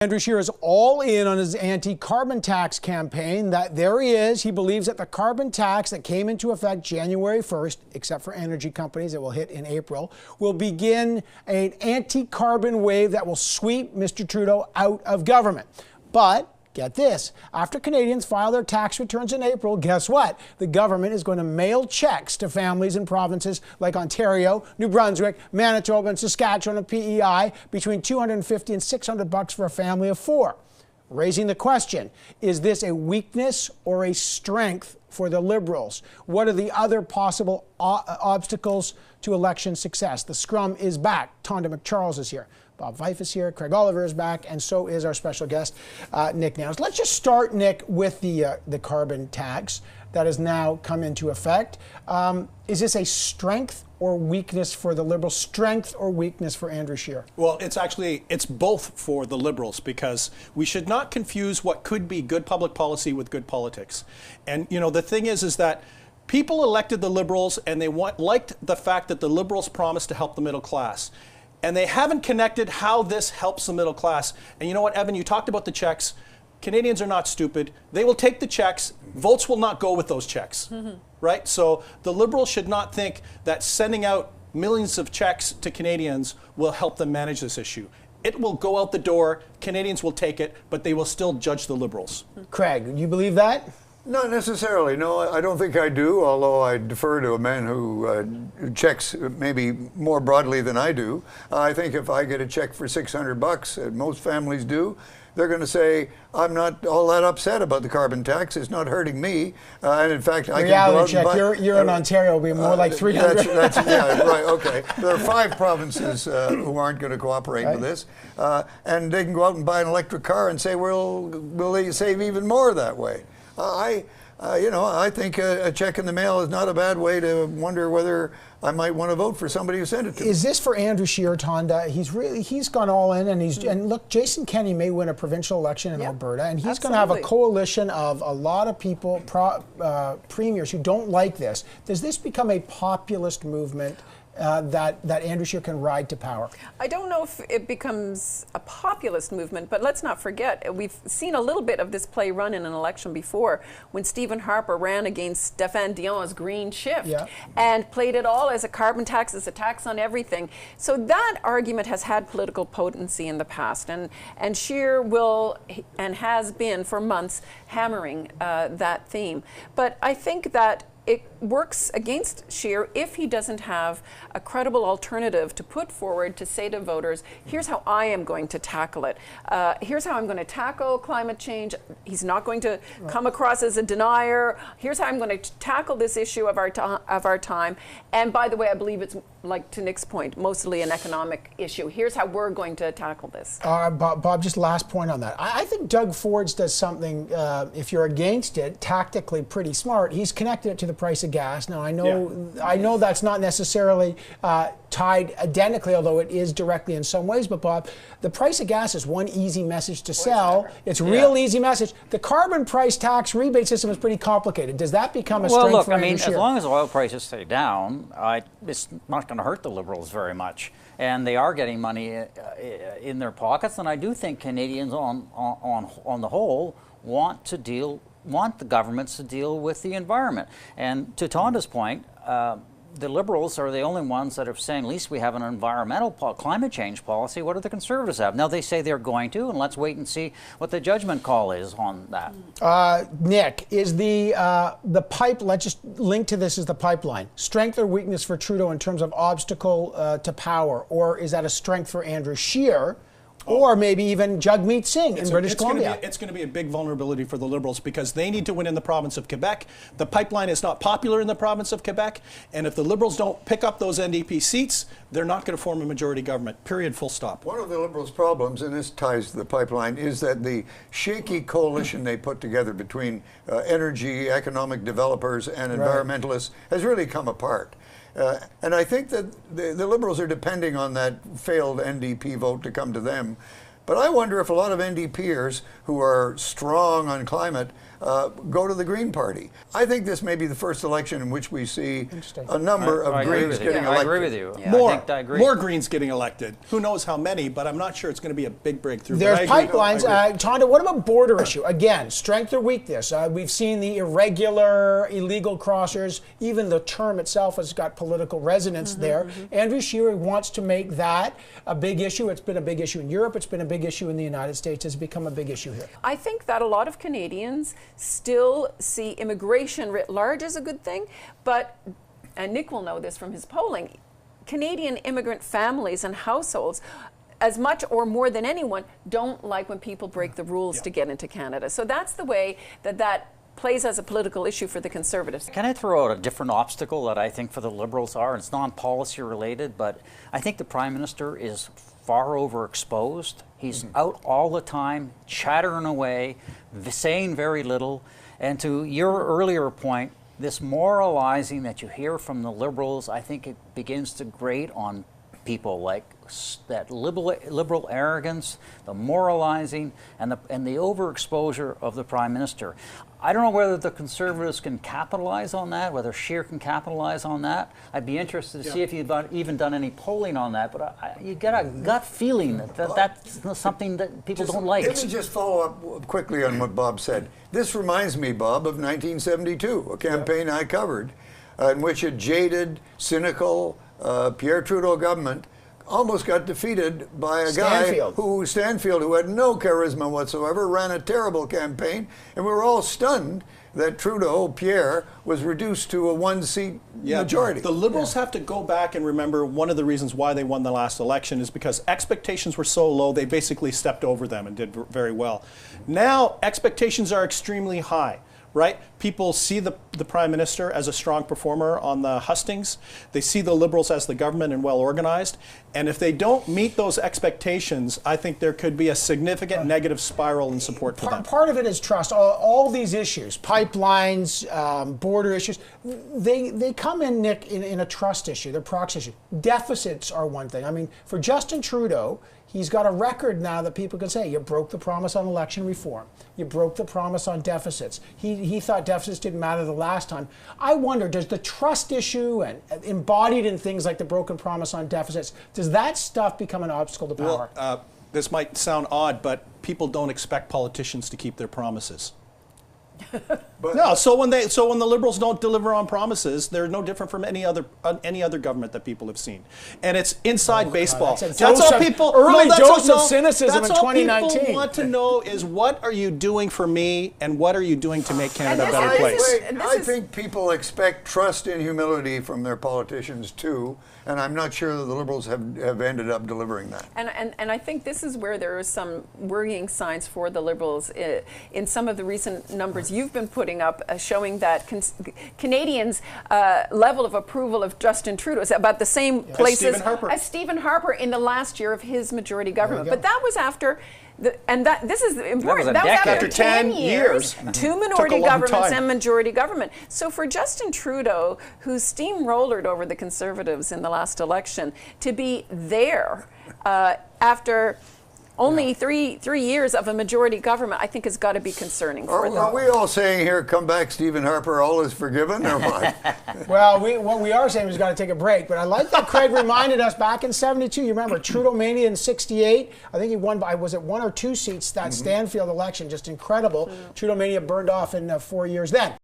Andrew Scheer is all in on his anti-carbon tax campaign. There he is. He believes that the carbon tax that came into effect January 1st, except for energy companies, it will hit in April, will begin an anti-carbon wave that will sweep Mr. Trudeau out of government. But get this, after Canadians file their tax returns in April, guess what? The government is going to mail checks to families in provinces like Ontario, New Brunswick, Manitoba, and Saskatchewan and PEI between $250 and $600 for a family of four. Raising the question, is this a weakness or a strength for the Liberals? What are the other possible obstacles to election success? The Scrum is back. Tonda McCharles is here. Bob Fife is here, Craig Oliver is back, and so is our special guest, Nik Nanos. Let's just start, Nick, with the carbon tax that has now come into effect. Is this a strength or weakness for the Liberals? Strength or weakness for Andrew Scheer? Well, it's both for the Liberals, because we should not confuse what could be good public policy with good politics. And, you know, the thing is that people elected the Liberals and they liked the fact that the Liberals promised to help the middle class. And they haven't connected how this helps the middle class. And you know what, Evan, you talked about the checks. Canadians are not stupid. They will take the checks. Votes will not go with those checks, right? So the Liberals should not think that sending out millions of checks to Canadians will help them manage this issue. It will go out the door. Canadians will take it, but they will still judge the Liberals. Craig, you believe that? Not necessarily. No, I don't think I do, although I defer to a man who checks maybe more broadly than I do. I think if I get a check for $600, most families do, they're going to say, I'm not all that upset about the carbon tax. It's not hurting me. And in fact, I can go out and buy... You're in Ontario, it'll be more like 300. Yeah, right, okay. There are 5 provinces who aren't going to cooperate with this. And they can go out and buy an electric car and say, will they save even more that way? I think a check in the mail is not a bad way to wonder whether I might want to vote for somebody who sent it to me. Is this for Andrew Scheer, Tonda? He's gone all in, and look, Jason Kenney may win a provincial election in Alberta, and he's going to have a coalition of a lot of people, premiers who don't like this. Does this become a populist movement that Andrew Scheer can ride to power? I don't know if it becomes a populist movement, but let's not forget, we've seen a little bit of this play run in an election before when Stephen Harper ran against Stéphane Dion's Green Shift and played it all as a carbon tax, as a tax on everything. So that argument has had political potency in the past, and Scheer will and has been for months hammering that theme. But I think that it works against Scheer if he doesn't have a credible alternative to put forward to say to voters, here's how I am going to tackle it. Here's how I'm going to tackle climate change. He's not going to come across as a denier. Here's how I'm going to tackle this issue of our time. And by the way, I believe it's, like to Nick's point, mostly an economic issue. Here's how we're going to tackle this. Bob, just last point on that. I think Doug Ford's does something, if you're against it, tactically pretty smart. He's connected it to the price of gas. Now, I know that's not necessarily tied identically, although it is directly in some ways. But Bob, the price of gas is one easy message to sell. It's a real easy message. The carbon price tax rebate system is pretty complicated. Does that become a strength for Andrew Scheer? As long as oil prices stay down, it's not going to hurt the Liberals very much. And they are getting money in their pockets. And I do think Canadians, on the whole, want the governments to deal with the environment. And to Tonda's point, the Liberals are the only ones that are saying, at least we have an environmental climate change policy. What do the Conservatives have? Now they say they're going to, and let's wait and see what the judgment call is on that. Nick, is the pipe, let's just link to this as the pipeline, strength or weakness for Trudeau in terms of obstacle to power, or is that a strength for Andrew Scheer? Or maybe even Jagmeet Singh in British Columbia. It's going to be a big vulnerability for the Liberals because they need to win in the province of Quebec. The pipeline is not popular in the province of Quebec. And if the Liberals don't pick up those NDP seats, they're not going to form a majority government. Period. Full stop. One of the Liberals' problems, and this ties to the pipeline, is that the shaky coalition they put together between energy, economic developers, and environmentalists has really come apart. And I think that the Liberals are depending on that failed NDP vote to come to them. But I wonder if a lot of NDPers who are strong on climate go to the Green Party. I think this may be the first election in which we see a number of Greens getting elected. I agree with you. Yeah. More Greens getting elected. Who knows how many, but I'm not sure it's going to be a big breakthrough. There's pipelines. Tonda, what about border issue? Again, strength or weakness? We've seen the irregular, illegal crossers. Even the term itself has got political resonance there. Andrew Scheer wants to make that a big issue. It's been a big issue in Europe. It's been a big issue in the United States. It's become a big issue here. I think that a lot of Canadians still see immigration writ large as a good thing, but, and Nik will know this from his polling, Canadian immigrant families and households, as much or more than anyone, don't like when people break the rules to get into Canada. So that's the way that plays as a political issue for the Conservatives. Can I throw out a different obstacle that I think for the Liberals are? It's non-policy related, but I think the Prime Minister is far overexposed. He's out all the time, chattering away, saying very little. And to your earlier point, this moralizing that you hear from the Liberals, I think it begins to grate on people, like that liberal arrogance, the moralizing, and the overexposure of the Prime Minister. I don't know whether the Conservatives can capitalize on that, whether Scheer can capitalize on that. I'd be interested to see if you've even done any polling on that, but you get a gut feeling that that's something that people don't like. Let me just follow up quickly on what Bob said. This reminds me, Bob, of 1972, a campaign I covered, in which a jaded, cynical Pierre Trudeau government almost got defeated by a guy who had no charisma whatsoever, ran a terrible campaign, and we were all stunned that Trudeau, Pierre, was reduced to a one-seat majority. The Liberals have to go back and remember one of the reasons why they won the last election is because expectations were so low, they basically stepped over them and did very well. Now, expectations are extremely high. Right? People see the Prime Minister as a strong performer on the hustings. They see the Liberals as the government and well organized. And if they don't meet those expectations, I think there could be a significant negative spiral in support for them. Part of it is trust. All these issues, pipelines, border issues, they come in, Nik, in a trust issue. They're proxy issue. Deficits are one thing. I mean, for Justin Trudeau, he's got a record now that people can say, you broke the promise on election reform. You broke the promise on deficits. He thought deficits didn't matter the last time. I wonder, does the trust issue and embodied in things like the broken promise on deficits, does that stuff become an obstacle to power? Well, this might sound odd, but people don't expect politicians to keep their promises. No, so when the Liberals don't deliver on promises, they're no different from any other government that people have seen, and it's inside baseball. That's all people. Early dose of cynicism in 2019. That's all people want to know is what are you doing for me, and what are you doing to make Canada a better place. I think people expect trust and humility from their politicians too, and I'm not sure that the Liberals have ended up delivering that. And I think this is where there are some worrying signs for the Liberals in some of the recent numbers you've been putting up, showing that Canadians' level of approval of Justin Trudeau is about the same place as Stephen Harper in the last year of his majority government. But that was after. This is important. That was after 10 years, two minority governments and majority government. So for Justin Trudeau, who steamrollered over the Conservatives in the last election, to be there after only three years of a majority government, I think has got to be concerning for them. Are we all saying here, come back, Stephen Harper, all is forgiven, or what? Well, what we are saying is we've got to take a break. But I like that Craig reminded us back in '72. You remember Trudeau Mania in '68? I think he won by, was it 1 or 2 seats, that Stanfield election? Just incredible. Trudeau Mania burned off in 4 years then.